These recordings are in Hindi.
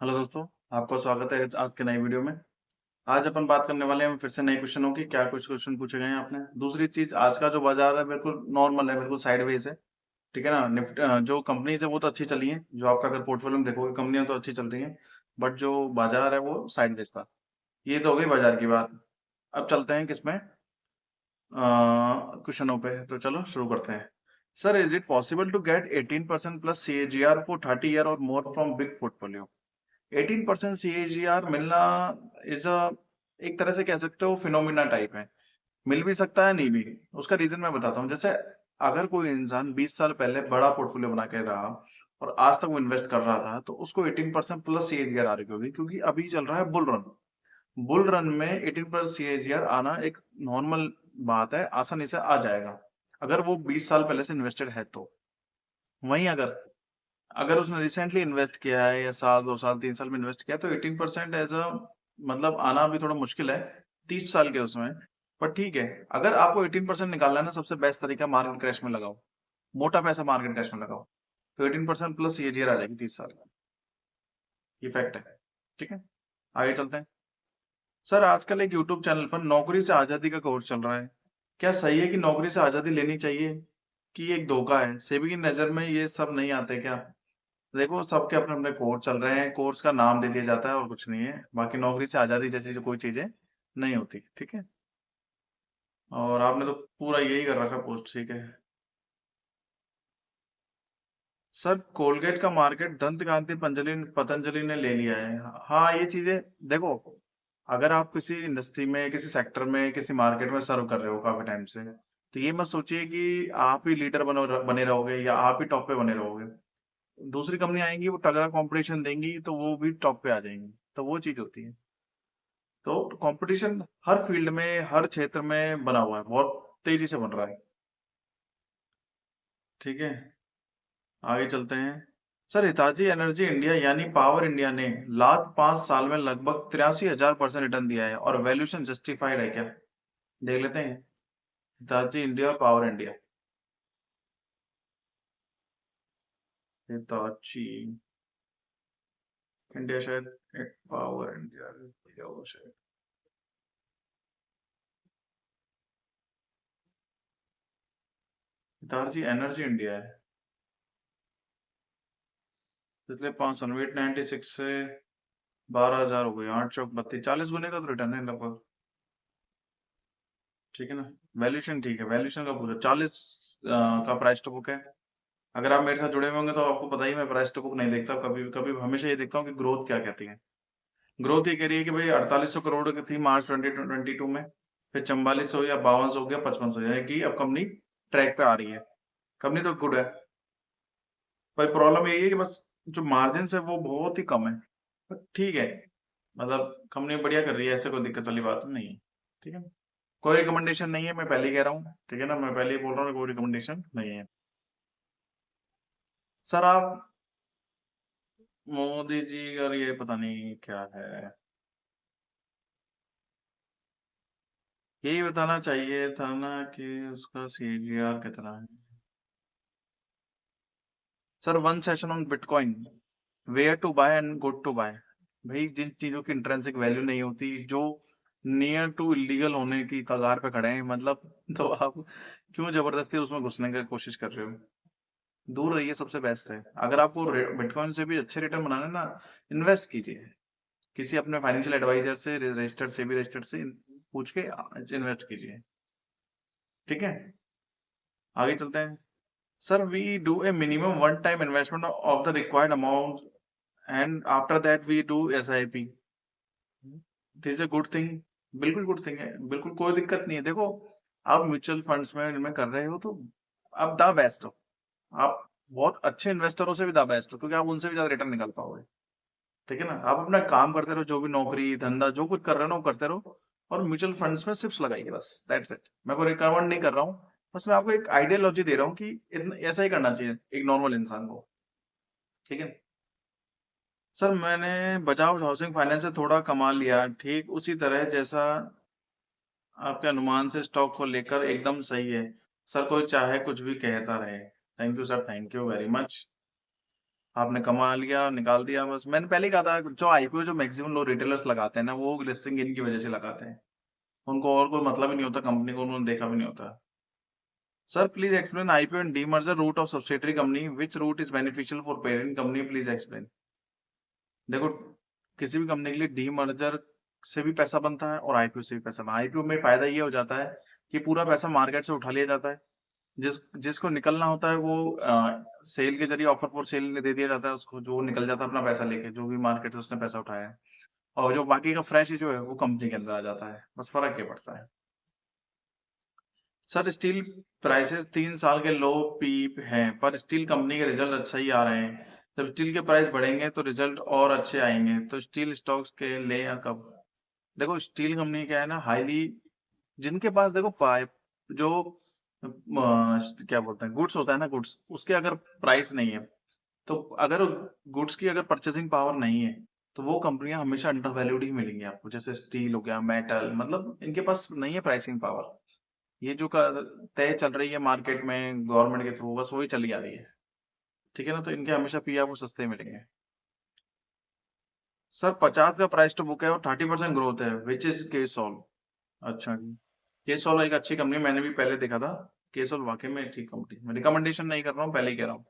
हेलो दोस्तों, आपका स्वागत है आज के नई वीडियो में। आज अपन बात करने वाले हैं फिर से नए क्वेश्चनों की। क्या कुछ क्वेश्चन पूछे गए हैं आपने? दूसरी चीज, आज का जो बाजार है बिल्कुल नॉर्मल है, बिल्कुल साइडवेज है। ठीक है ना? जो कंपनीज है वो तो अच्छी चली हैं, जो आपका अगर पोर्टफोलियो में देखोगे कंपनियां तो अच्छी चल रही हैं, बट जो बाजार है वो साइडवेज था। ये तो हो गई बाजार की बात। अब चलते हैं किसमें, क्वेश्चनों पे। तो चलो शुरू करते हैं। Sir, is it possible to get 18% plus CAGR for 30 year और more from big portfolio? 18% CAGR मिलना इज अ, एक तरह से कह सकते हो फिनोमिना टाइप है। मिल भी सकता है, नहीं भी। उसका रीजन मैं बताता हूँ। जैसे अगर कोई इंसान 20 साल पहले बड़ा पोर्टफोलियो बना के रहा और आज तक वो इन्वेस्ट कर रहा था, तो उसको 18% प्लस CAGR आ रही होगी, क्योंकि अभी चल रहा है बुल रन। बुल रन में 18% CAGR आना एक नॉर्मल बात है, आसानी से आ जाएगा अगर वो 20 साल पहले से इन्वेस्टेड है तो। वहीं अगर अगर उसने रिसेंटली इन्वेस्ट किया है या साल 2 साल 3 साल में इन्वेस्ट किया, तो 18% एज अ, मतलब आना भी थोड़ा मुश्किल है 30 साल के उसमें। पर ठीक है, अगर आपको 18% निकालना है ना, सबसे बेस्ट तरीका मार्केट क्रैश में लगाओ। मोटा पैसा मार्केट क्रैश में लगाओ, तो 18% प्लस CAGR आ जाएगी 30 साल में। ये फैक्ट है। ठीक है, आगे चलते हैं। सर, आजकल एक यूट्यूब चैनल पर नौकरी से आजादी का कोर्स चल रहा है। क्या सही है कि नौकरी से आजादी लेनी चाहिए, कि ये एक धोखा है? सेबी की नजर में ये सब नहीं आते क्या? देखो, सबके अपने अपने कोर्स चल रहे हैं, कोर्स का नाम दे दिया जाता है और कुछ नहीं है। बाकी नौकरी से आजादी जैसी जो कोई चीजें नहीं होती। ठीक है, और आपने तो पूरा यही कर रखा पोस्ट। ठीक है सर, कोलगेट का मार्केट दंत कांति पतंजलि ने ले लिया है। हाँ, ये चीजें देखो, अगर आप किसी इंडस्ट्री में, किसी सेक्टर में, किसी मार्केट में सर्व कर रहे हो काफी टाइम से, तो ये मत सोचिए कि आप ही लीडर बने रहोगे या आप ही टॉप पे बने रहोगे। दूसरी कंपनी आएंगी, वो तगड़ा कंपटीशन देंगी, तो वो भी टॉप पे आ जाएंगी। तो वो चीज होती है। तो कंपटीशन हर फील्ड में, हर क्षेत्र में बना हुआ है, बहुत तेजी से बन रहा है। ठीक है, आगे चलते हैं। सर, हिताची एनर्जी इंडिया यानी पावर इंडिया ने लास्ट 5 साल में लगभग 83,000% रिटर्न दिया है, और वैल्यूएशन जस्टिफाइड है क्या? देख लेते हैं, हिताची इंडिया और पावर इंडिया। हिताची इंडिया शायद, पावर इंडिया इंडिया होगा शायद। हिताची एनर्जी इंडिया है। पिछले 5 साल में 896 से 12,000 हो गए, 8 चौक 32, 40 गुने का तो रिटर्न है लगभग। ठीक है ना? वैल्यूएशन ठीक है, वैल्यूएशन का पूछो। 40 का प्राइस टू बुक है। अगर आप मेरे साथ जुड़े हुए होंगे तो आपको पता ही, मैं प्राइस टू बुक नहीं देखता कभी कभी, हमेशा ये देखता हूँ कि ग्रोथ क्या कहती है। ग्रोथ ये कह रही है कि भाई 4800 करोड़ की थी मार्च 2022 में, फिर 4400 या 5200 हो गया, 5500, यानी कि अब कंपनी ट्रैक पे आ रही है। कंपनी तो गुड है, पर प्रॉब्लम यही है कि बस जो मार्जिन है वो बहुत ही कम है। पर ठीक है, मतलब कंपनी बढ़िया कर रही है, ऐसे कोई दिक्कत वाली बात नहीं है। ठीक है, कोई रिकमेंडेशन नहीं है, मैं पहले ही कह रहा हूँ। ठीक है ना, मैं पहले ही बोल रहा हूँ, कोई रिकमेंडेशन नहीं है। सर, आप मोदी जी का ये पता नहीं क्या है, यही बताना चाहिए था ना कि उसका CAGR कितना है। Sir, one session on bitcoin, where to buy and good to buy. भाई, जिन चीजों की इंट्रिंसिक वैल्यू नहीं होती, जो नियर टू इलीगल होने की कगार पे खड़े हैं, मतलब तो आप क्यों जबरदस्ती उसमें घुसने की कोशिश कर रहे हो? दूर रहिए, सबसे बेस्ट है। अगर आपको बिटकॉइन से भी अच्छे रिटर्न बनाने ना, इन्वेस्ट कीजिए किसी अपने फाइनेंशियल एडवाइजर से, रजिस्टर्ड से भी, रजिस्टर्ड से पूछ के इन्वेस्ट कीजिए। ठीक है, आगे चलते हैं। Sir, we do a minimum one time investment of the required amount and after that we do SIP। This a good thing. बिल्कुल गुड थिंग है, बिल्कुल कोई दिक्कत नहीं है। देखो, आप म्यूचुअल फंड्स में इनमें कर रहे हो तो आप द बेस्ट हो। आप बहुत अच्छे इन्वेस्टरों से भी द बेस्ट हो, क्योंकि आप उनसे भी ज्यादा रिटर्न निकाल पाओगे। ठीक है ना? आप अपना काम करते रहो, जो भी नौकरी धंधा जो कुछ कर रहे हो ना वो करते रहो, और म्यूचुअल फंड्स में सिर्फ लगाइए, बस दैट्स इट। मैं कोई रिकमेंड नहीं कर रहा हूँ, बस मैं आपको एक आइडियोलॉजी दे रहा हूँ कि ऐसा ही करना चाहिए एक नॉर्मल इंसान को। ठीक है सर, मैंने बजाज हाउसिंग फाइनेंस से थोड़ा कमा लिया, ठीक उसी तरह जैसा आपके अनुमान से स्टॉक को लेकर एकदम सही है। सर, कोई चाहे कुछ भी कहता रहे। Thank you sir, thank you very much. आपने कमा लिया, निकाल दिया, बस। मैंने पहले ही कहा था, जो आईपीओ जो मैक्सिमम लोग रिटेलर्स लगाते हैं ना, वो लिस्टिंग इनकी वजह से लगाते हैं। उनको और कोई मतलब ही नहीं होता कंपनी को, उन्होंने देखा भी नहीं होता। Sir please explain IPO and demerger route of subsidiary company, which route is beneficial for parent company, please explain. देखो, किसी भी कंपनी के लिए डीमर्जर से भी पैसा बनता है और आईपीओ से भी पैसा बनता है। आईपीओ में फायदा ये हो जाता है कि पूरा पैसा मार्केट से उठा लिया जाता है। जिसको निकलना होता है वो सेल के जरिए ऑफर फॉर सेल दे दिया जाता है उसको, जो निकल जाता है अपना पैसा लेके, जो भी मार्केट से उसने पैसा उठाया है। और जो बाकी का फ्रेश जो है वो कंपनी के अंदर आ जाता है, बस फर्क ये पड़ता है। सर स्टील प्राइसेस 3 साल के लो पी हैं, पर स्टील कंपनी के रिजल्ट अच्छा ही आ रहे हैं। जब स्टील के प्राइस बढ़ेंगे तो रिजल्ट और अच्छे आएंगे, तो स्टील स्टॉक्स के ले या कब। देखो स्टील कंपनी क्या है ना, हाईली, जिनके पास देखो पाइप जो क्या बोलते हैं, गुड्स होता है ना, गुड्स उसके अगर प्राइस नहीं है, तो अगर गुड्स की अगर परचेसिंग पावर नहीं है, तो वो कंपनियां हमेशा अंडर वैल्यूड ही मिलेंगी आपको। जैसे स्टील हो गया, मेटल, मतलब इनके पास नहीं है प्राइसिंग पावर। ये जो तय चल रही है मार्केट में गवर्नमेंट के थ्रू, बस वही चली आ रही है। ठीक है ना, तो इनके हमेशा पी आपको सस्ते मिलेंगे। सर 50 का प्राइस टू बुक है और 30% ग्रोथ है, विच इज के सॉल्व। अच्छा जी। के सॉल्व एक अच्छी कंपनी, मैंने भी पहले देखा था। के सॉल्व वाकई में ठीक कंपनी, मैं रिकमेंडेशन नहीं कर रहा हूँ, पहले ही कह रहा हूँ।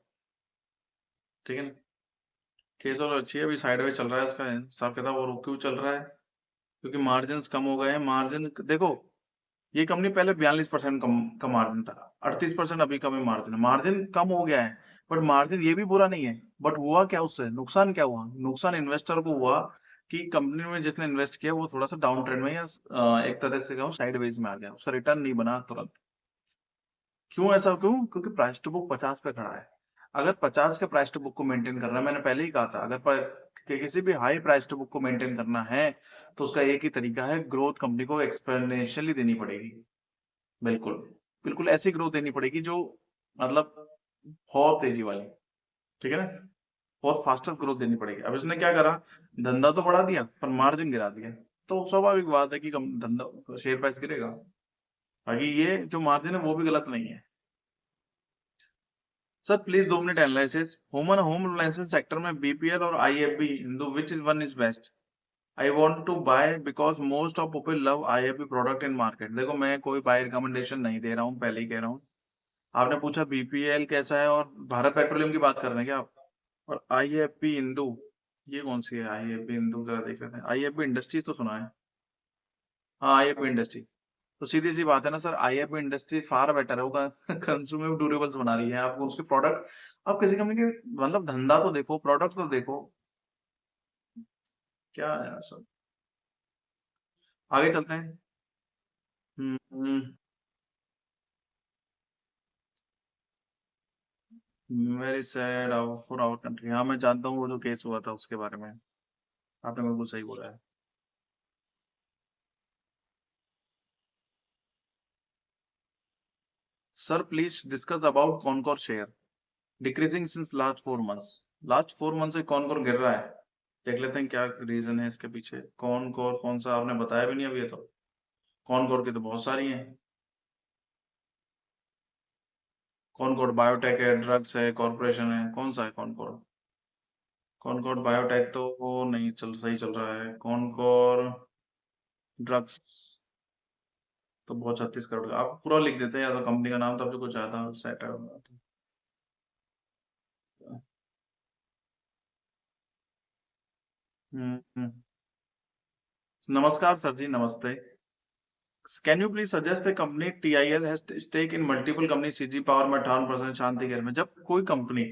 ठीक है ना, के सॉल्व अच्छी है, अभी साइडवेज चल रहा है इसका हिसाब किताब। और वो क्यों चल रहा है? क्योंकि मार्जिन कम हो गए हैं। मार्जिन देखो, ये कंपनी पहले 42% कम का मार्जिन था, 38% अभी कम मार्जिन है। मार्जिन कम हो गया है, बट मार्जिन ये भी बुरा नहीं है। बट हुआ क्या, उससे नुकसान क्या हुआ? नुकसान इन्वेस्टर को हुआ कि कंपनी में जिसने इन्वेस्ट किया वो थोड़ा सा डाउन ट्रेंड में, या एक तरह से कहूँ साइडवेज में आ गया, उसका रिटर्न नहीं बना तुरंत। क्यों ऐसा? क्यों? क्योंकि प्राइस टू बुक 50 पे खड़ा है। अगर 50 के प्राइस टू बुक को मेंटेन करना है, मैंने पहले ही कहा था, अगर किसी भी हाई प्राइस टू बुक को मेंटेन करना है, तो उसका एक ही तरीका है, ग्रोथ कंपनी को एक्सपोनेंशियली देनी पड़ेगी। बिल्कुल, बिल्कुल ऐसी ग्रोथ देनी पड़ेगी जो, मतलब बहुत तेजी वाली। ठीक है ना, बहुत फास्टेस्ट ग्रोथ देनी पड़ेगी। अब इसने क्या करा, धंधा तो बढ़ा दिया पर मार्जिन गिरा दिया, तो स्वाभाविक बात है कि कम धंधा, शेयर प्राइस गिरेगा। बाकी ये जो मार्जिन है वो भी गलत नहीं है। Sir please 2 minute analysis, home appliances sector में बीपीएल और आईएफबी हिंदू, which is one is best? I want to buy because most of people love IFB product in market. देखो मैं कोई बाय रिकमेंडेशन नहीं दे रहा हूँ, पहले ही कह रहा हूँ। आपने पूछा बीपीएल कैसा है और भारत पेट्रोलियम की बात कर रहे हैं क्या आप? और आईएफबी हिंदू, ये कौन सी है आईएफबी हिंदू? जरा देख लेते हैं। आईएफबी इंडस्ट्रीज तो सुना है। हाँ, आईएफबी इंडस्ट्री, तो सीधी सी बात है ना sir, IFB industry far better है, वो कंज्यूमेबल ड्यूरेबल्स बना रही है। आप उसके प्रोडक्ट, आप किसी कंपनी के, मतलब धंधा तो देखो, प्रोडक्ट तो देखो। क्या है यार सर, आगे चलते हैं। Very sad for our country. हाँ मैं जानता हूँ वो जो केस हुआ था उसके बारे में, आपने बिल्कुल सही बोला है। Sir please discuss about Concor share decreasing since last 4 months. Last 4 month से कॉनकोर गिर रहा है, देख लेते हैं क्या रीजन है इसके पीछे। कॉनकोर कौन सा, आपने बताया भी नहीं अभी, ये तो कॉनकोर की तो बहुत सारी हैं। कॉनकोर बायोटेक है, ड्रग्स है, कॉर्पोरेशन है, कौन सा है कॉनकोर? कॉनकोर बायोटेक तो वो नहीं चल, सही चल रहा है। कॉनकोर ड्रग्स तो बहुत 36 करोड़ का, आप पूरा लिख देते हैं या तो कंपनी का नाम, तब जो कुछ आता सेट है। हम्म। नमस्कार सर जी, नमस्ते। Can you please suggest a company TIL has stake in multiple company, CG power में 58%, शांति गेयर में। जब कोई कंपनी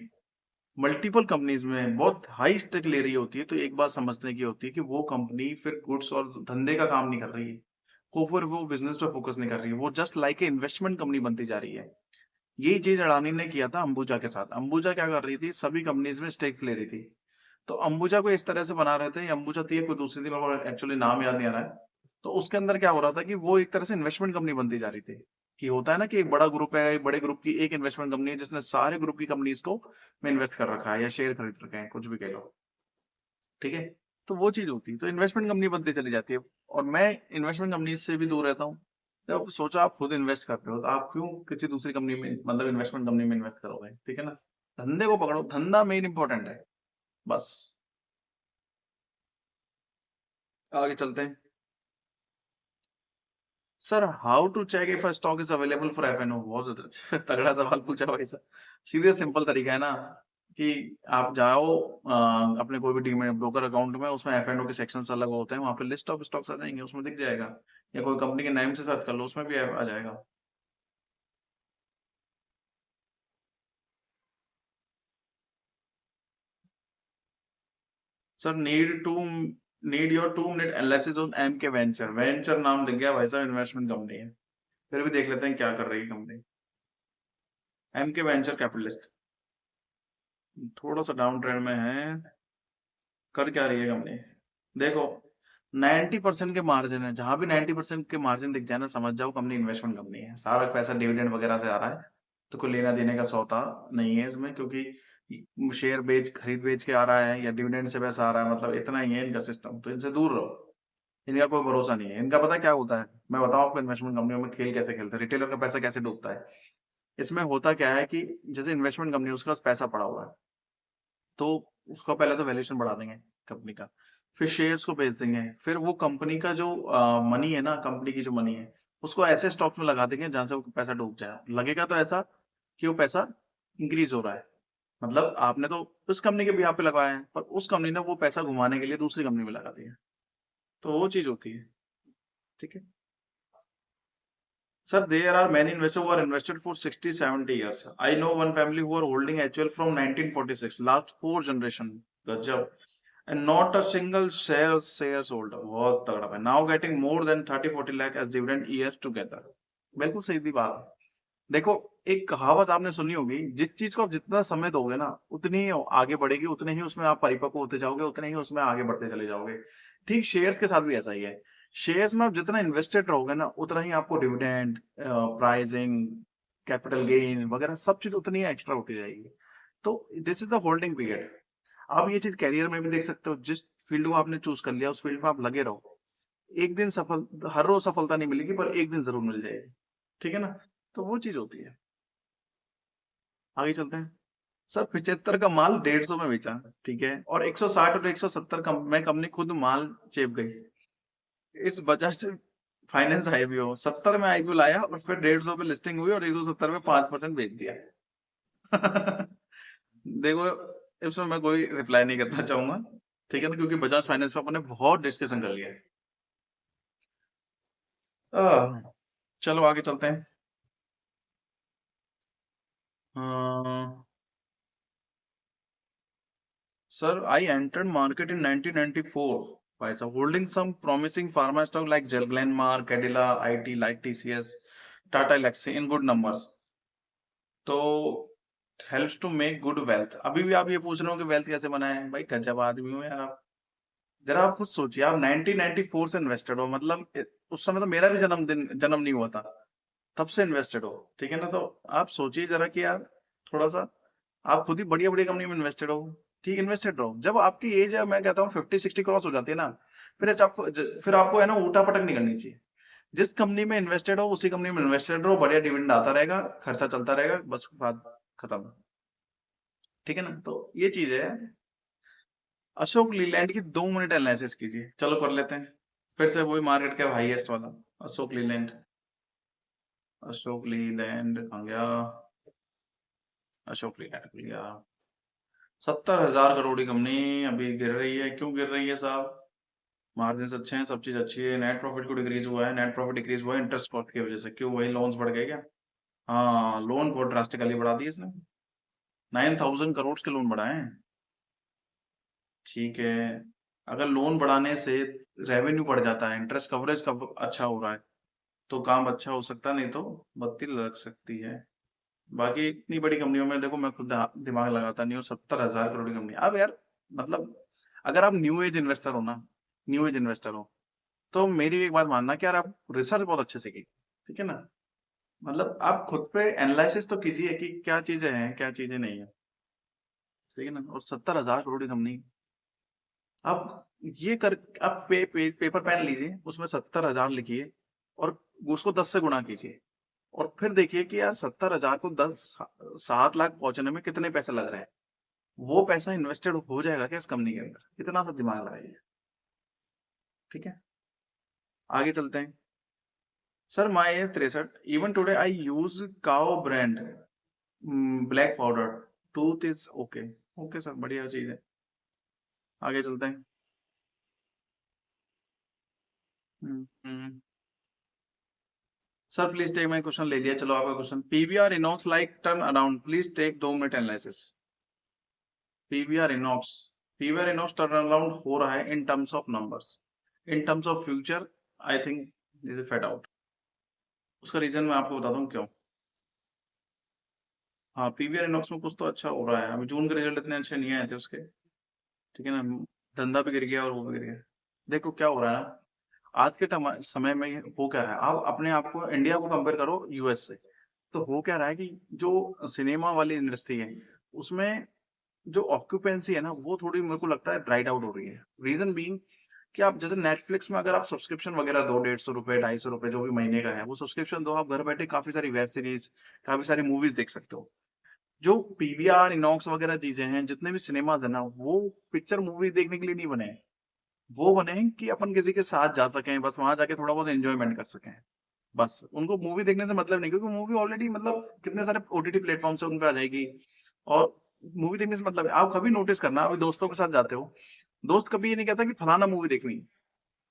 मल्टीपल कंपनीज में बहुत हाई स्टेक ले रही होती है, तो एक बात समझने की होती है कि वो कंपनी फिर गुड्स और धंधे का काम नहीं कर रही है, वो बिजनेस पे फोकस नहीं कर रही है, वो just like a investment company बनती जा रही है। यही चीज अडानी ने किया था अंबुजा के साथ। अंबुजा क्या कर रही थी, सभी कंपनीज में स्टेक्स ले रही थी। तो अंबुजा को इस तरह से बना रहे थे, अंबुजा थी कोई दूसरी थी, मेरे को एक्चुअली नाम याद नहीं आ रहा है। तो उसके अंदर क्या हो रहा था कि वो एक तरह से इन्वेस्टमेंट कंपनी बनती जा रही थी। कि होता है ना कि एक बड़ा ग्रुप है, एक बड़े ग्रुप की एक इन्वेस्टमेंट कंपनी है जिसने सारे ग्रुप की कंपनीज को में इन्वेस्ट कर रखा है या शेयर खरीद रखे हैं, कुछ भी कह लो। ठीक है, तो वो चीज होती है, तो इन्वेस्टमेंट कंपनी बनती चली जाती है। और मैं इन्वेस्टमेंट कंपनी से भी दूर रहता हूँ। जब सोचा आप खुद इन्वेस्ट करते हो, तो आप क्यों किसी दूसरी कंपनी में, मतलब इन्वेस्टमेंट कंपनी में इन्वेस्ट करोगे? ठीक है ना, धंधे को पकड़ो, धंधा मेन इंपॉर्टेंट है। बस। आगे चलते हैं। Sir, how to check if a stock is available for FNO? बहुत ज्यादा तगड़ा सवाल पूछा भाई साहब। सीधे सिंपल तरीका है ना कि आप जाओ अपने कोई भी डीमैट ब्रोकर अकाउंट में, उसमें एफएनओ के सेक्शंस अलग होते हैं, वहां पे लिस्ट ऑफ स्टॉक्स आ जाएंगे, उसमें दिख जाएगा। या कोई कंपनी के नाम से सर्च कर लो, उसमें भी आ जाएगा। Sir, need your 2 minute analysis on M K venture. Venture नाम दिख गया भाई साहब, इन्वेस्टमेंट कंपनी है। फिर भी देख लेते हैं क्या कर रही है company. M K venture capitalist, थोड़ा सा डाउन ट्रेंड में है। कर क्या रही है कंपनी? देखो, 90% के मार्जिन है, जहां भी 90% के मार्जिन दिख जाए ना, समझ जाओ कंपनी इन्वेस्टमेंट कंपनी है। सारा पैसा डिविडेंड वगैरह से आ रहा है, तो कोई लेना देने का सौदा नहीं है इसमें, क्योंकि शेयर बेच खरीद बेच के आ रहा है या डिविडेंड से पैसा आ रहा है, मतलब इतना ही है इनका सिस्टम। तो इनसे दूर रहो, इनका कोई भरोसा नहीं है। इनका पता क्या होता है, मैं बताऊं आपको इन्वेस्टमेंट कंपनियों में खेल कैसे खेलते हैं, रिटेलर का पैसा कैसे डूबता है। इसमें होता क्या है कि जैसे इन्वेस्टमेंट कंपनी, उसके पास पैसा पड़ा हुआ है, तो उसका पहले तो वैल्यूएशन बढ़ा देंगे कंपनी का, फिर शेयर्स को बेच देंगे, फिर वो कंपनी का जो मनी है ना, कंपनी की जो मनी है, उसको ऐसे स्टॉक्स में लगा देंगे जहां से वो पैसा डूब जाए। लगेगा तो ऐसा कि वो पैसा इंक्रीज हो रहा है, मतलब आपने तो उस कंपनी के भी यहाँ पे लगाया है, पर उस कंपनी ने वो पैसा घुमाने के लिए दूसरी कंपनी में लगा दिया। तो वो चीज होती है। ठीक है sir, there are many investors who are invested for 60, 70 years. I know one family who are holding HUL from 1946, last 4 generation. गजब। And not a single shares holder. बहुत तगड़ा है। Now getting more than 30, 40 lakh as dividend years together. बिल्कुल सही सी बात है। देखो, एक कहावत आपने सुनी होगी, जिस चीज को आप जितना समय दोगे ना, उतनी ही आगे बढ़ेगी, उतने ही उसमें आप परिपक्व होते जाओगे, उतने ही उसमें आगे बढ़ते चले जाओगे। ठीक शेयर्स के साथ भी ऐसा ही है। शेयर्स में आप जितना इन्वेस्टेड रहोगे ना, उतना ही आपको डिविडेंड, प्राइसिंग, कैपिटल गेन वगैरह सब चीज उतनी ही एक्स्ट्रा होती जाएगी। तो this is the holding period. आप ये चीज कैरियर में भी देख सकते हो, जिस फील्ड को आपने चूज कर लिया, उस फील्ड में आप लगे रहो। एक दिन सफल, हर रोज सफलता नहीं मिलेगी, पर एक दिन जरूर मिल जाएगी। ठीक है ना? तो वो चीज होती है। आगे चलते हैं। सर, 75 का माल 150 में बेचा, ठीक है, और 160 और 170 का में कंपनी खुद माल चेप गई। इस वजह से फाइनेंस आईपीओ 70 में आईपीओ लाया, और फिर 150 पे लिस्टिंग हुई, और 170 में 5% बेच दिया। देखो, इसमें मैं कोई रिप्लाई नहीं करना चाहूंगा, ठीक है ना, क्योंकि बजाज फाइनेंस पे अपने बहुत डिस्कशन कर लिया है। आह, चलो आगे चलते हैं। Sir, I entered market in 1994 by holding some promising pharma stock like Glenmark, Cadila, IT, like TCS, Tata Elxsi in good numbers. तो helps to make good wealth. अभी भी आप ये पूछ रहे हो कि wealth कैसे बनाए? भाई गजब आदमी हो यार आप। जरा आप खुद सोचिए, आप 1994 से इन्वेस्टेड हो, मतलब उस समय तो मेरा भी जन्म नहीं हुआ था, तब से इन्वेस्टेड हो। ठीक है ना? तो आप सोचिए जरा कि यार, थोड़ा सा आप खुद ही बढ़िया बढ़िया कंपनी में इन्वेस्टेड हो। ठीक, इन्वेस्टेड रहो। जब आपकी एज है, मैं कहता हूँ 50-60 क्रॉस हो जाती है ना, फिर आपको है ना ऊटा पटक नहीं करनी चाहिए। जिस कंपनी में इन्वेस्टेड हो, उसी कंपनी में इन्वेस्टेड रहो, बढ़िया डिविडेंड आता रहेगा, खर्चा चलता रहेगा, बस बात खत्म। ठीक है ना? तो ये चीज है। अशोक लीलैंड की 2 मिनट एनालिसिस कीजिए। चलो कर लेते हैं, फिर से वही मार्केट का हाईएस्ट वाला, अशोक लीलैंड। अशोक लीलैंड आ गया, अशोक लीलैंड खुल गया। 70,000 करोड़ की कंपनी अभी गिर रही है। क्यों गिर रही है साहब? मार्जिन अच्छे हैं, सब चीज अच्छी है, नेट प्रॉफिट को डिक्रीज हुआ है, नेट प्रॉफिट डिक्रीज हुआ है इंटरेस्ट कॉस्ट की वजह से। क्यों? वही लोन्स बढ़ गए क्या? हाँ, लोन बहुत ड्रास्टिकली बढ़ा दिए इसने। 9,000 करोड़ के लोन बढ़ाए हैं। ठीक है, अगर लोन बढ़ाने से रेवेन्यू बढ़ जाता है, इंटरेस्ट कवरेज का अच्छा हो रहा है, तो काम अच्छा हो सकता है, नहीं तो बत्ती लग सकती है। बाकी इतनी बड़ी कंपनियों में देखो, मैं खुद दिमाग लगाता नहीं हूँ। 70,000 करोड़ की कंपनी, अब यार, मतलब अगर आप न्यू एज इन्वेस्टर हो ना, न्यू एज इन्वेस्टर हो, तो मेरी एक बात मानना कि यार आप रिसर्च बहुत अच्छे से कीजिए। ठीक है ना? मतलब आप खुद पे एनालिसिस तो कीजिए कि क्या चीजें हैं, क्या चीजें नहीं है। ठीक है ना? और 70,000 करोड़ की कंपनी, आप ये कर, आप पेपर पेन लीजिए, उसमें 70,000 लिखिए, और उसको 10 से गुणा कीजिए, और फिर देखिए कि यार 70,000 को 7 लाख पहुंचने में कितने पैसे लग रहे हैं। वो पैसा इन्वेस्टेड हो जाएगा क्या इस कंपनी के अंदर? इतना सा दिमाग लगाइए। ठीक है, आगे चलते हैं। Sir my age 63, even today I use Kao brand black powder, tooth is okay. Okay sir, बढ़िया चीज है। आगे चलते हैं। Sir please take my question ले लिया, चलो आपका question. PVR INOX like turn around, please take 2 minute analysis. PVR INOX, PVR INOX turn around हो रहा है in terms of numbers, in terms of future I think this is fade out. उसका रीजन मैं आपको बताता हूँ क्यों। हाँ, पीवीआर इनॉक्स में कुछ तो अच्छा हो रहा है, अभी जून के रिजल्ट इतने अच्छे नहीं आए थे उसके। ठीक है ना, धंधा भी गिर गया और वो भी गिर गया। देखो क्या हो रहा है ना, आज के समय में हो क्या रहा है, आप अपने आप को इंडिया को कंपेयर करो यूएस से। तो हो क्या रहा है कि जो सिनेमा वाली इंडस्ट्री है उसमें जो ऑक्यूपेंसी है ना वो थोड़ी मेरे को लगता है ड्राइड आउट हो रही है। रीजन बीइंग कि आप जैसे नेटफ्लिक्स में अगर आप सब्सक्रिप्शन वगैरह दो, 150 रुपए, 250 रुपए जो भी महीने का है, वो सब्सक्रिप्शन दो, आप घर बैठे काफी सारी वेब सीरीज, काफी सारी मूवीज देख सकते हो। जो पीवीआर इनॉक्स वगैरह चीजें हैं, जितने भी सिनेमाज है ना, वो पिक्चर मूवी देखने के लिए नहीं बने हैं। वो बने हैं कि अपन किसी के साथ जा सकें, बस वहां जाके थोड़ा बहुत एंजॉयमेंट कर सकें। बस उनको मूवी देखने से मतलब नहीं, क्योंकि मूवी ऑलरेडी मतलब कितने सारे ओटीटी प्लेटफॉर्म से उन पे आ जाएगी। और मूवी देखने से मतलब है, आप कभी नोटिस करना, अभी दोस्तों के साथ जाते हो, दोस्त कभी ये नहीं कहता कि फलाना मूवी देखनी है।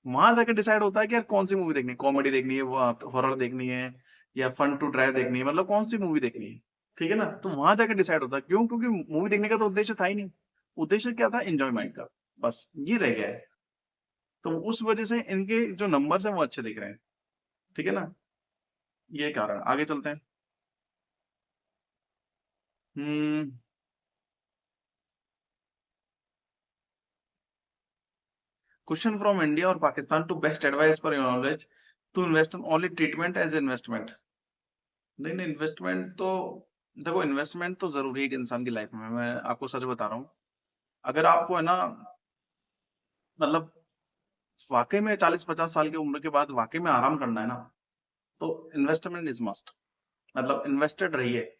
वहां जाके डिसाइड होता है कि यार कौन सी मूवी देखनी है, कॉमेडी देखनी है, वो हॉरर देखनी है, या फन टू ड्राइव देखनी है, मतलब कौन सी मूवी देखनी है। ठीक है ना, तो वहां जाके डिसाइड होता है। क्यों? क्योंकि मूवी देखने का तो उद्देश्य था ही नहीं। उद्देश्य क्या था? एंजॉयमेंट का। बस ये रह गया है। तो उस वजह से इनके जो नंबर्स हैं वो अच्छे दिख रहे हैं। ठीक है ना, ये कारण। आगे चलते हैं। हम्म क्वेश्चन फ्रॉम इंडिया और पाकिस्तान टू बेस्ट एडवाइस पर your knowledge to invest only treatment as investment. नहीं नहीं, इन्वेस्टमेंट तो देखो, इन्वेस्टमेंट तो जरूरी है एक इंसान की लाइफ में। मैं आपको सच बता रहा हूँ, अगर आपको है ना, मतलब वाकई में 40-50 साल की उम्र के बाद वाकई में आराम करना है ना, तो इन्वेस्टमेंट इज मस्ट। मतलब इन्वेस्टेड रहिए,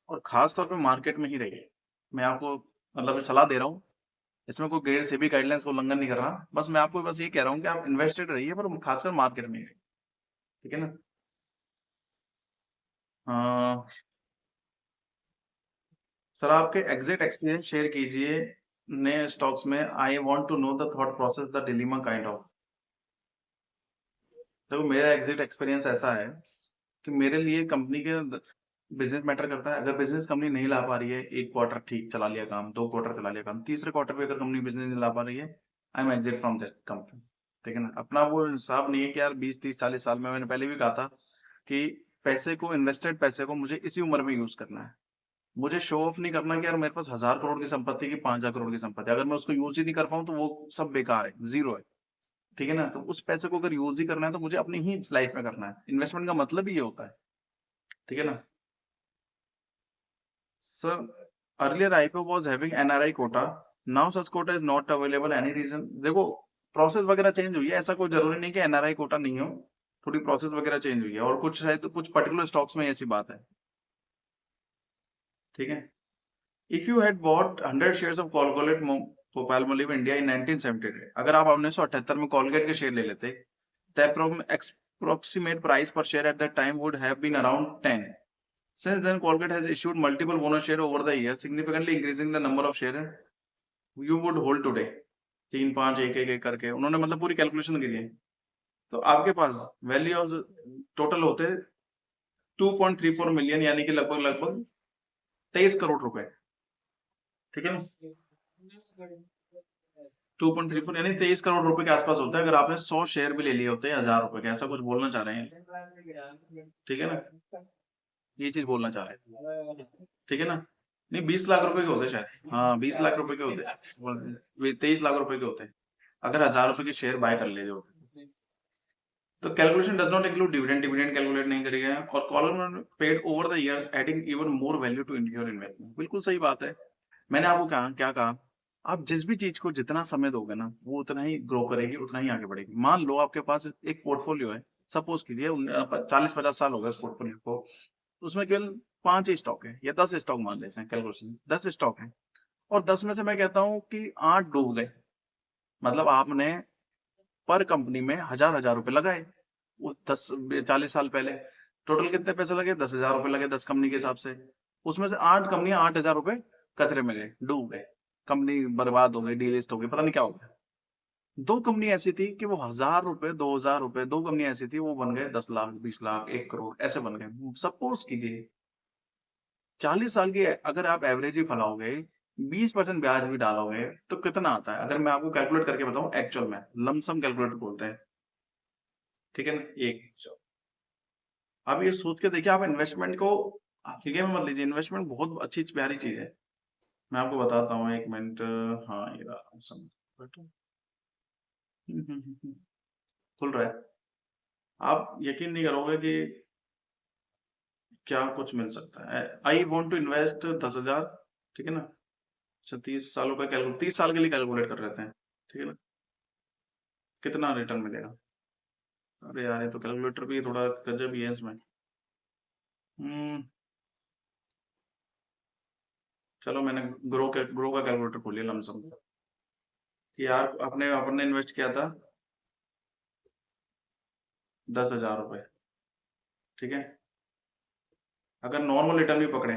और खास तौर पे मार्केट में ही रहिए। मैं आपको मतलब ये सलाह दे रहा हूँ, इसमें कोई गेड़ से भी गाइडलाइंस का उल्लंघन नहीं कर रहा। बस मैं आपको बस ये कह रहा हूँ कि आप इन्वेस्टेड रहिए, पर खासकर मार्केट में ही रहिए। ठीक है ना। अ, सर आपके एग्जिट एक्सपीरियंस शेयर कीजिए नए स्टॉक्स में। I want to know the thought process, the dilemma kind of. देखो मेरा एग्जिट एक्सपीरियंस ऐसा है कि मेरे लिए कंपनी के बिजनेस मैटर करता है। अगर बिजनेस कंपनी नहीं ला पा रही है, एक क्वार्टर ठीक चला लिया काम, 2 क्वार्टर चला लिया काम, तीसरे क्वार्टर पे अगर कंपनी बिजनेस नहीं ला पा रही है, I am exit from that company. ठीक है ना, अपना वो हिसाब नहीं है कि यार 20-30-40 साल में, मैंने पहले भी कहा था कि पैसे को, इन्वेस्टेड पैसे को मुझे इसी उम्र में यूज करना है। मुझे शो ऑफ नहीं करना कि यार मेरे पास 1000 करोड़ की संपत्ति की 5000 करोड़ की संपत्ति, अगर मैं उसको यूज ही नहीं कर पाऊँ तो वो सब बेकार है, जीरो है। ठीक है ना, तो उस पैसे को अगर यूज ही करना है तो मुझे अपनी ही लाइफ में करना है। इन्वेस्टमेंट का मतलब ही ये होता है। ठीक है ना sir. Earlier IPO was having NRI quota, now such quota is not available, any reason? देखो प्रोसेस वगैरह चेंज हुई है, ऐसा कोई जरूरी नहीं कि एनआरआई कोटा नहीं हो। थोड़ी प्रोसेस वगैरह चेंज हुई है, और कुछ शायद कुछ पर्टिकुलर स्टॉक्स में ऐसी बात है। ठीक है, if you had bought 100 shares of Colgate Palmolive India in 1978, अगर आप 1978 में कॉलगेट के शेयर ले लेते, the approximate price per share at that time would have been around 10. Since then, Colgate has issued multiple bonus share over the years, significantly increasing the number of share you would hold today. 3, 5, एक करके उन्होंने मतलब पूरी कैलकुलेशन करी है। तो आपके पास वैल्यू ऑफ टोटल होते 2.34 मिलियन, यानी कि लगभग लगभग 23 करोड़ रुपए। ठीक है ना, 2.34 यानी 23 करोड़ रुपए के आसपास होता है, अगर आपने 100 शेयर भी ले लिए होते हैं 1000 रुपए के, ऐसा कुछ बोलना चाह रहे हैं। ठीक है ना, ये चीज बोलना चाह रहे हैं। ठीक है ना, नहीं 20 लाख रुपए के होते शायद, हाँ 20 लाख रुपए के होते, 23 लाख रुपए के होते, अगर 1000 रुपए के शेयर बाय कर ले जो। तो calculation does not include dividend, dividend calculate नहीं करी है, और column paid over the years adding even more value to your investment. बिल्कुल सही बात है। मैंने आपको कहा क्या कहा, आप जिस भी चीज को जितना समय दोगे ना, वो उतना ही ग्रो करेगी, उतना ही आगे बढ़ेगी। मान लो आपके पास एक पोर्टफोलियो है, सपोज कीजिए 40-50 साल हो गए उस पोर्टफोलियो को, उसमें केवल 5 ही स्टॉक है या 10 स्टॉक मान लेते हैं, कैलकुलेशन 10 स्टॉक है, और 10 में से मैं कहता हूँ कि 8 डूब गए। मतलब आपने पर कंपनी में हजार रुपए लगाए उस 40 साल पहले। टोटल कितने पैसे लगे? 10,000 रुपए लगे 10 कंपनी के हिसाब से। उसमें से 8 कंपनियां 8,000 रुपए कचरे में गए, डूब गए, कंपनी बर्बाद हो गई, डीलिस्ट हो गई, पता नहीं क्या हो गया। दो कंपनी ऐसी थी कि वो 1,000 रुपए 2,000 रुपए, दो कंपनी ऐसी थी वो बन गए 10 लाख 20 लाख 1 करोड़ ऐसे बन गए। सपोज कीजिए 40 साल की अगर आप एवरेज ही फैलाओगे, 20% ब्याज भी डालोगे तो कितना आता है? अगर मैं आपको कैलकुलेट करके बताऊं, एक्चुअल में लमसम कैलकुलेटर बोलते हैं, ठीक है ना? एक अब ये सोच के देखिए, आप इन्वेस्टमेंट को हल्के में मत लीजिए। इन्वेस्टमेंट बहुत अच्छी प्यारी चीज है। मैं आपको बताता हूँ, एक मिनट। हाँ, ये रहा खुल रहा है। आप यकीन नहीं करोगे कि क्या कुछ मिल सकता है। आई वॉन्ट टू इन्वेस्ट 10,000, ठीक है ना? अच्छा, 30 सालों का कैलकुलेट, 30 साल के लिए कैलकुलेट कर रहे थे, ठीक है ना? कितना रिटर्न मिलेगा? अरे यार, ये तो कैलकुलेटर भी थोड़ा गजब ही है इसमें। हम्म, चलो, मैंने ग्रो का कैलकुलेटर खोल लिया लमसम कि यार आपने आपने इन्वेस्ट किया था 10,000 रुपए, ठीक है? अगर नॉर्मल रिटर्न भी पकड़े,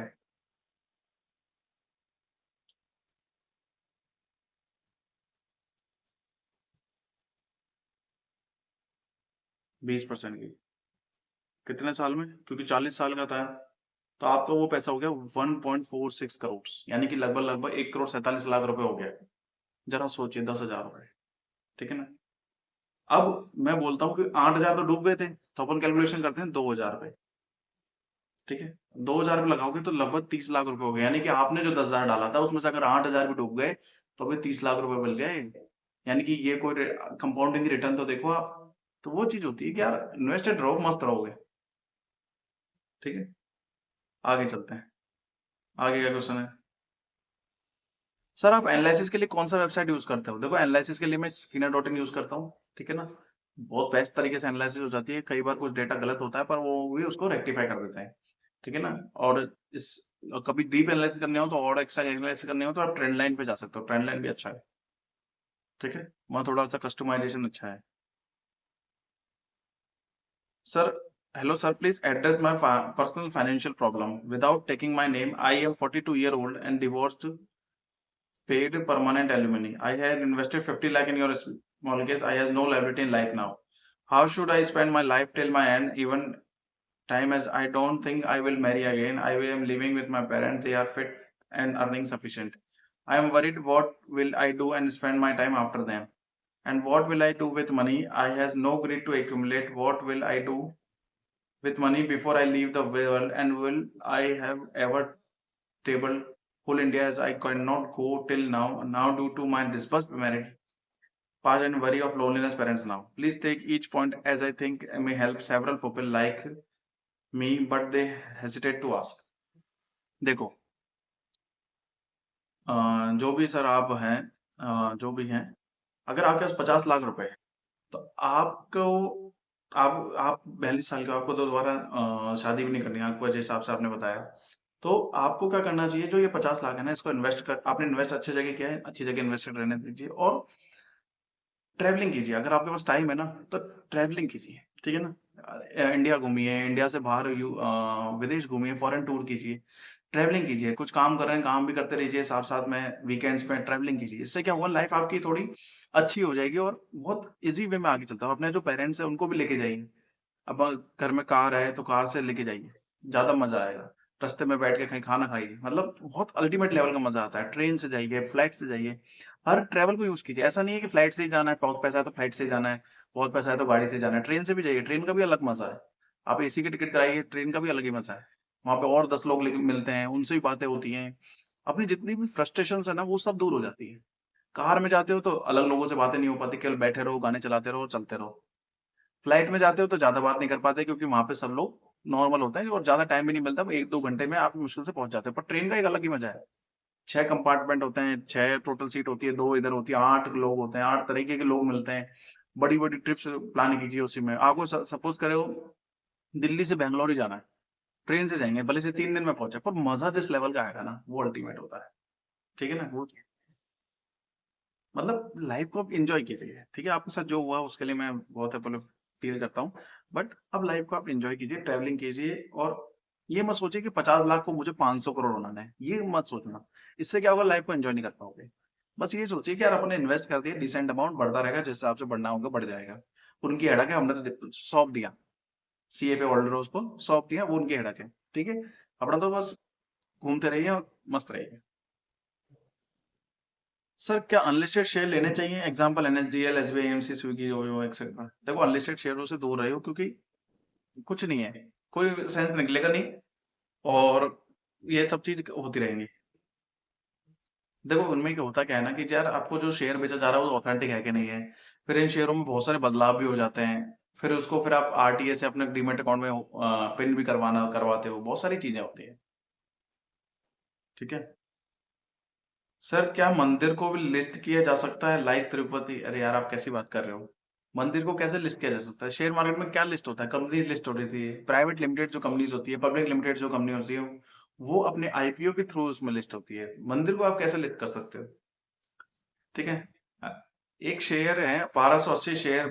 20% की, कितने साल में? क्योंकि 40 साल का था, तो आपका वो पैसा हो गया 1.46 करोड़, यानी कि लगभग लगभग 1,47 लाख रुपए हो गया। जरा सोचिए, 10,000 रुपए, ठीक है ना? अब मैं बोलता हूँ कि 8,000 तो डूब गए थे, तो अपन कैलकुलेशन करते हैं 2,000 रुपए, ठीक है? 2,000 रुपए लगाओगे तो लगभग 30 लाख रुपए हो गए, यानी कि आपने जो 10,000 डाला था उसमें से अगर 8,000 भी डूब गए तो अभी 30 लाख रुपए मिल गए। यानी कि ये कोई कंपाउंडिंग रिटर्न तो देखो आप। तो वो चीज होती है कि यार इन्वेस्टेड रहो, मस्त रहोगे, ठीक है? आगे चलते हैं। आगे क्या क्वेश्चन है? सर, आप एनालिसिस के लिए कौन सा वेबसाइट यूज करते हो? देखो, एनालिसिस के लिए मैं स्किनर.इन यूज करता हूँ, ठीक है ना? बहुत बेस्ट तरीके से एनालिसिस हो जाती है। कई बार कुछ डेटा गलत होता है पर वो भी उसको रेक्टिफाई कर देते हैं, ठीक है ना? और इस कभी डीप एनालिसिस करने हो तो, और एक्स्ट्रा एनालिसिस करने हो तो आप ट्रेंड लाइन पे जा सकते हो। ट्रेंड लाइन भी अच्छा है, ठीक है? वहाँ थोड़ा सा कस्टमाइजेशन अच्छा है। Sir, hello sir, please address my personal financial problem without taking my name. I am 42-year-old and divorced, paid permanent alimony. I had invested 50 lakh in your small case. I have no liability in life now. How should I spend my life till my end, even time, as I don't think I will marry again. I am living with my parents. They are fit and earning sufficient. I am worried what will I do and spend my time after them. And what will I do with money? I has no greed to accumulate. What will I do with money before I leave the world? And will I have ever table full India as I cannot go till now due to my disbursed marriage past and worry of loneliness parents now. Please take each point as I think may help several people like me, but they hesitate to ask. देखो, जो भी सर आप हैं, जो भी हैं, अगर आपके पास 50 लाख रुपए है तो आपको, आप 42 साल के हो, आपको तो दोबारा शादी भी नहीं करनी है आपको, जिस हिसाब से आपने बताया। तो आपको क्या करना चाहिए, जो ये 50 लाख है ना, इसको इन्वेस्ट कर, आपने इन्वेस्ट अच्छी जगह किया है, अच्छी जगह इन्वेस्टेड रहने दीजिए और ट्रैवलिंग कीजिए। अगर आपके पास टाइम है ना तो ट्रैवलिंग कीजिए, ठीक है ना? इंडिया घूमिए, इंडिया से बाहर विदेश घूमिए, फॉरेन टूर कीजिए, ट्रैवलिंग कीजिए। कुछ काम कर रहे हैं, काम भी करते रहिए, साथ साथ में वीकेंड्स में ट्रैवलिंग कीजिए। इससे क्या होगा, लाइफ आपकी थोड़ी अच्छी हो जाएगी और बहुत इजी वे में आगे चलता है। अपने जो पेरेंट्स हैं उनको भी लेके जाइए। अब घर में कार है तो कार से लेके जाइए, ज्यादा मजा आएगा। रास्ते में बैठ के कहीं खाना खाइए, मतलब बहुत अल्टीमेट लेवल का मजा आता है। ट्रेन से जाइए, फ्लाइट से जाइए, हर ट्रेवल को यूज कीजिए। ऐसा नहीं है कि फ्लाइट से ही जाना है, बहुत पैसा है तो फ्लाइट से ही जाना है, बहुत पैसा है तो गाड़ी से जाना है। ट्रेन से भी जाइए, ट्रेन का भी अलग मजा है। आप एसी की टिकट कराइए, ट्रेन का भी अलग ही मजा है। वहां पे और 10 लोग मिलते हैं, उनसे भी बातें होती हैं, अपनी जितनी भी फ्रस्ट्रेशन है ना वो सब दूर हो जाती है। कार में जाते हो तो अलग लोगों से बातें नहीं हो पाती, केवल बैठे रहो, गाने चलाते रहो, चलते रहो। फ्लाइट में जाते हो तो ज्यादा बात नहीं कर पाते क्योंकि वहां पे सब लोग नॉर्मल होते हैं और ज्यादा टाइम भी नहीं मिलता, 1-2 घंटे में आप मुश्किल से पहुंच जाते हो। पर ट्रेन का एक अलग ही मजा है। 6 कंपार्टमेंट होते हैं, 6 टोटल सीट होती है, 2 इधर होती है, 8 लोग होते हैं, 8 तरीके के लोग मिलते हैं। बड़ी बड़ी ट्रिप्स प्लान कीजिए उसी में। आपको सपोज करे हो दिल्ली से बैंगलोर ही जाना है, ट्रेन से जाएंगे, भले से 3 दिन में पहुंचे, पर मजा जिस लेवल का आएगा ना वो अल्टीमेट होता है। ठीक है ना? वो मतलब लाइफ को आप एंजॉय कीजिए, ठीक है? आपके साथ जो हुआ उसके लिए मैं बहुत मतलब फील करता हूँ। बट अब लाइफ को आप एंजॉय कीजिए, ट्रैवलिंग कीजिए और ये मत सोचिए कि 50 लाख को मुझे 500 करोड़ बनाना है, ये मत सोचना। इससे क्या होगा, लाइफ को एंजॉय नहीं कर पाओगे। बस ये सोचिए कि यार अपने इन्वेस्ट कर दिया, डिसेंट अमाउंट बढ़ता रहेगा, जिस हिसाब से बढ़ना होगा बढ़ जाएगा। उनकी हेडक है, हमने तो सौंप दिया, सीए पे होल्डर उसको सौंप दिया, वो उनकी हेडक है, ठीक है? अपना तो बस घूमते रहिए और मस्त रहिए। सर क्या अनलिस्टेड शेयर लेने चाहिए? Example NSDL, SBI, AMC, Swiggy, OYO, etcetera. देखो अनलिस्टेड शेयरों से दूर रहो क्योंकि कुछ नहीं है, कोई सेंस निकलेगा नहीं और ये सब चीज होती रहेंगी। देखो उनमें क्या होता क्या है ना कि यार आपको जो शेयर बेचा जा रहा है वो ऑथेंटिक है कि नहीं है। फिर इन शेयरों में बहुत सारे बदलाव भी हो जाते हैं। फिर आप आरटीए से अपने डीमेट अकाउंट में पिन भी करवाना करवाते हो, बहुत सारी चीजें होती है। ठीक है। सर क्या मंदिर को भी लिस्ट किया जा सकता है लाइक तिरुपति? अरे यार आप कैसी बात कर रहे हो? मंदिर को कैसे लिस्ट किया जा सकता है? शेयर मार्केट में क्या लिस्ट होता है? कंपनीज लिस्ट हो रही थी, प्राइवेट लिमिटेड जो कंपनीज होती है, पब्लिक लिमिटेड जो कंपनी होती है, वो अपने आईपीओ के थ्रू उसमें लिस्ट होती है। मंदिर को आप कैसे लिस्ट कर सकते हो? ठीक है। अ, एक शेयर है 1280 शेयर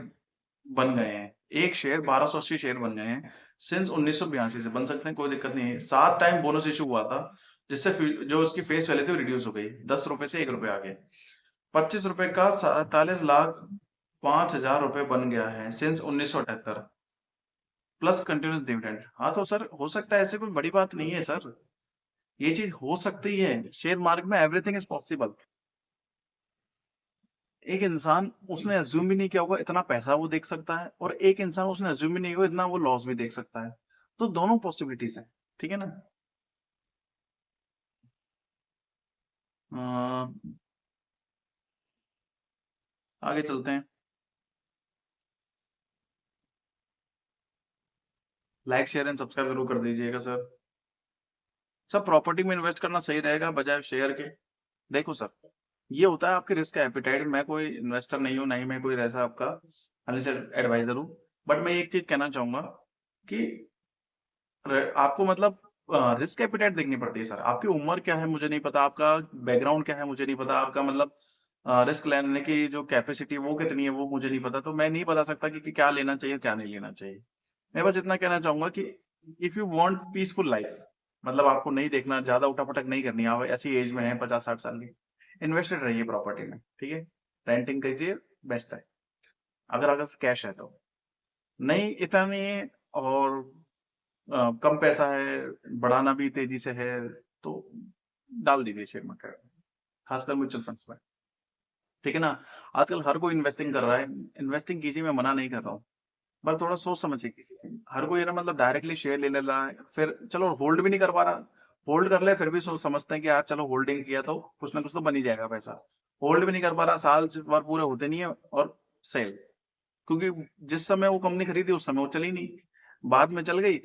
बन गए हैं। एक शेयर 1280 शेयर बन गए हैं सिंस 1982 से। बन सकते हैं, कोई दिक्कत नहीं है। 7 टाइम बोनस इशू हुआ था जिससे जो उसकी फेस वैल्यू थी वो रिड्यूस हो गई, 10 रुपए से 1 रुपए आ गए। 25 रुपए का 47 लाख 5 हजार रुपए बन गया है सिंस 1978 प्लस कंटिन्यूस डिविडेंड। हाँ तो सर हो सकता है, ऐसे कोई बड़ी बात नहीं है सर, ये चीज हो सकती है। शेयर मार्केट में एवरीथिंग इज पॉसिबल। एक इंसान उसने अज्यूम भी नहीं किया होगा इतना पैसा वो देख सकता है, और एक इंसान उसने अज्यूम भी नहीं किया इतना वो लॉस भी देख सकता है। तो दोनों पॉसिबिलिटीज है, ठीक है ना? आगे चलते हैं। लाइक शेयर एंड सब्सक्राइब जरूर कर दीजिएगा सर। सर प्रॉपर्टी में इन्वेस्ट करना सही रहेगा बजाय शेयर के? देखो सर, ये होता है आपके रिस्क एपिटाइट। मैं कोई इन्वेस्टर नहीं हूँ, नहीं मैं कोई ऐसा आपका एडवाइजर हूँ। बट मैं एक चीज कहना चाहूंगा कि आपको मतलब रिस्क एपिटाइट देखनी पड़ती है सर। आपकी उम्र क्या है मुझे नहीं पता, आपका बैकग्राउंड क्या है मुझे नहीं पता, आपका मतलब रिस्क लेने की जो कैपेसिटी वो कितनी है वो मुझे नहीं पता। तो मैं नहीं बता सकता कि क्या लेना चाहिए क्या नहीं लेना चाहिए। मैं बस इतना कहना चाहूंगा कि if you want peaceful life, मतलब आपको नहीं देखना, ज्यादा उठापटक नहीं करनी, आप ऐसी एज में है 50-60 साल की, इन्वेस्टेड रहिए प्रॉपर्टी में, ठीक है? रेंटिंग कीजिए, बेस्ट है। अगर अगर कैश है तो, नहीं इतना नहीं है और कम पैसा है, बढ़ाना भी तेजी से है, तो डाल दीजिए शेयर मार्केट, खासकर म्यूचुअल फंड्स में। ठीक है ना? आजकल हर कोई इन्वेस्टिंग कर रहा है, इन्वेस्टिंग कीजिए, मैं मना नहीं कर रहा हूँ, पर थोड़ा सोच समझ के कीजिए। हर कोई है ना मतलब डायरेक्टली शेयर ले ले रहा है, फिर चलो होल्ड भी नहीं कर पा रहा। होल्ड कर ले फिर भी सोच समझते हैं कि यार चलो होल्डिंग किया तो कुछ ना कुछ तो बन ही जाएगा पैसा। होल्ड भी नहीं कर पा रहा, साल से बार पूरे होते नहीं है और सेल, क्योंकि जिस समय वो कंपनी खरीदी उस समय वो चली नहीं, बाद में चल गई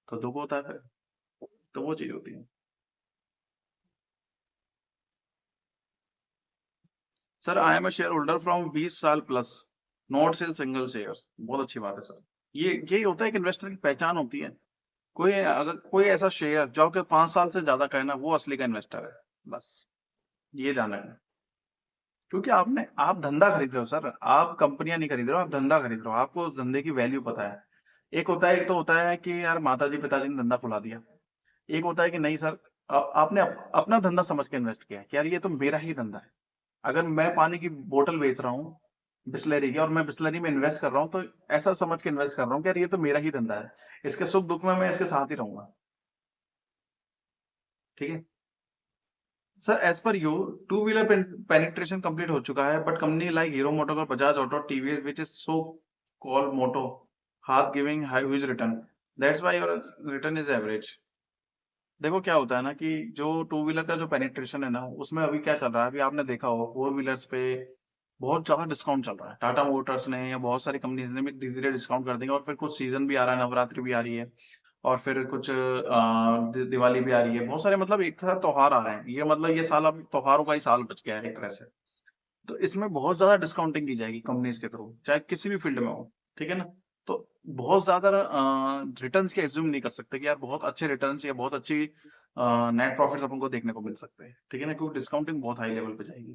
तो दुख होता है फिर। तो वो चीज होती है। Sir I am a shareholder from 20 साल प्लस, नॉट सेल सिंगल शेयर। बहुत अच्छी बात है सर। ये यही होता है कि इन्वेस्टर की पहचान होती है। कोई अगर कोई ऐसा शेयर जो कि 5 साल से ज्यादा का है ना, वो असली का इन्वेस्टर है। बस ये ध्यान रखना। क्योंकि आप धंधा खरीद रहे हो सर, आप कंपनियां नहीं खरीद रहे हो, आप धंधा खरीद रहे हो, आपको उस धंधे की वैल्यू पता है। एक तो होता है कि यार माता जी पिताजी ने धंधा खुला दिया। एक होता है कि नहीं सर, आपने अपना धंधा समझ के इन्वेस्ट किया है कि यार ये तो मेरा ही धंधा है। अगर मैं पानी की बोतल बेच रहा हूँ बिस्लरी की, और मैं बिस्लरी में इन्वेस्ट कर रहा हूँ, तो ऐसा समझ के इन्वेस्ट कर रहा हूँ कि यार ये तो मेरा ही धंधा है, इसके सुख दुख में मैं इसके साथ ही रहूंगा। ठीक है। Sir as per you, two wheeler penetration complete हो चुका है, but company like Hero moto और Bajaj auto TVS which is so called moto हाथ giving high huge return, that's why your return is average. देखो क्या होता है ना कि जो टू व्हीलर का जो पेनिट्रेशन है ना, उसमें अभी क्या चल रहा है, अभी आपने देखा होगा फोर व्हीलर्स पे बहुत ज्यादा डिस्काउंट चल रहा है। टाटा मोटर्स ने या बहुत सारी कंपनीज ने भी धीरे धीरे डिस्काउंट कर देंगे, और फिर कुछ सीजन भी आ रहा है, नवरात्रि भी आ रही है, और फिर कुछ दिवाली भी आ रही है, बहुत सारे मतलब एक साथ त्योहार आ रहे हैं। ये मतलब ये साल अब त्योहारों का ही साल बच गया है एक तरह से। तो इसमें बहुत ज्यादा डिस्काउंटिंग की जाएगी कंपनीज के थ्रू, चाहे किसी भी फील्ड में हो। ठीक है ना? तो बहुत ज्यादा रिटर्न्स के एज्यूम नहीं कर सकते कि यार बहुत अच्छे रिटर्न्स या बहुत अच्छी नेट प्रॉफिट्स अपन को देखने को मिल सकते हैं, ठीक है ना, क्योंकि डिस्काउंटिंग बहुत हाई लेवल पे जाएगी,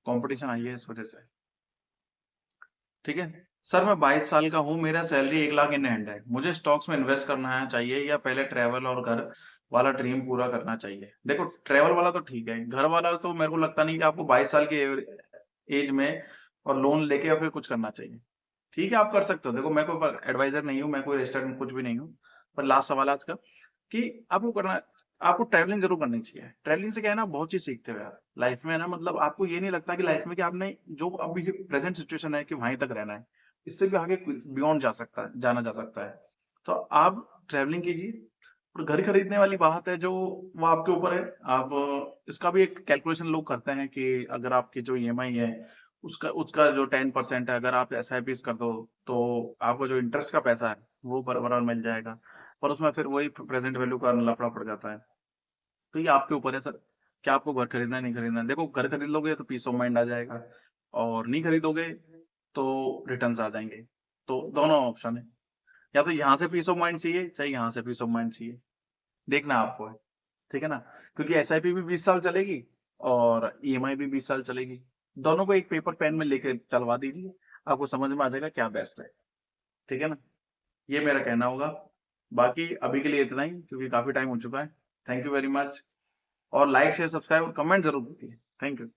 कंपटीशन हाई है इस वजह से, ठीक है। सर मैं 22 साल का हूँ, मेरा सैलरी 1 लाख इन हैंड है, मुझे स्टॉक्स में इन्वेस्ट करना है चाहिए या पहले ट्रैवल और घर वाला ड्रीम पूरा करना चाहिए? देखो ट्रैवल वाला तो ठीक है, घर वाला तो मेरे को लगता नहीं कि आपको 22 साल की एज में और लोन लेके या फिर कुछ करना चाहिए। ठीक है, आप कर सकते हो। देखो मैं कोई एडवाइजर नहीं हूँ, मैं कोई रजिस्टर्ड कुछ भी नहीं हूँ। पर लास्ट सवाल आज का कि आपको करना, आपको ट्रैवलिंग जरूर करनी चाहिए। ट्रैवलिंग से क्या है ना, बहुत चीज सीखते हो यार लाइफ में, है ना, मतलब आपको ये नहीं लगता कि लाइफ में कि आपने जो अभी प्रेजेंट सिचुएशन है कि वहीं तक रहना है, इससे भी आगे बियॉन्ड जा सकता है, जाना जा सकता है। तो आप ट्रैवलिंग कीजिए। और घर खरीदने वाली बात है जो, वो आपके ऊपर है। आप इसका भी एक कैलकुलेशन लोग करते हैं कि अगर आपकी जो ईएमआई है उसका उसका जो 10% है, अगर आप एसआईपी कर दो तो आपको जो इंटरेस्ट का पैसा है वो बराबर मिल जाएगा। पर उसमें फिर वही प्रेजेंट वैल्यू का लफड़ा पड़ जाता है। तो ये आपके ऊपर है सर, क्या आपको घर खरीदना है नहीं खरीदना है। देखो घर खरीद लोगे तो पीस ऑफ माइंड आ जाएगा, और नहीं खरीदोगे तो रिटर्न्स आ जाएंगे। तो दोनों ऑप्शन है, या तो यहाँ से पीस ऑफ माइंड चाहिए चाहे यहाँ से पीस ऑफ माइंड चाहिए, देखना आपको है, ठीक है ना। क्योंकि एसआईपी भी 20 साल चलेगी और ईएमआई भी 20 साल चलेगी। दोनों को एक पेपर पेन में लेके चलवा दीजिए, आपको समझ में आ जाएगा क्या बेस्ट है, ठीक है ना। ये मेरा कहना होगा। बाकी अभी के लिए इतना ही, क्योंकि काफी टाइम हो चुका है। Thank you very much. और लाइक शेयर सब्सक्राइब और कमेंट जरूर कीजिए। Thank you.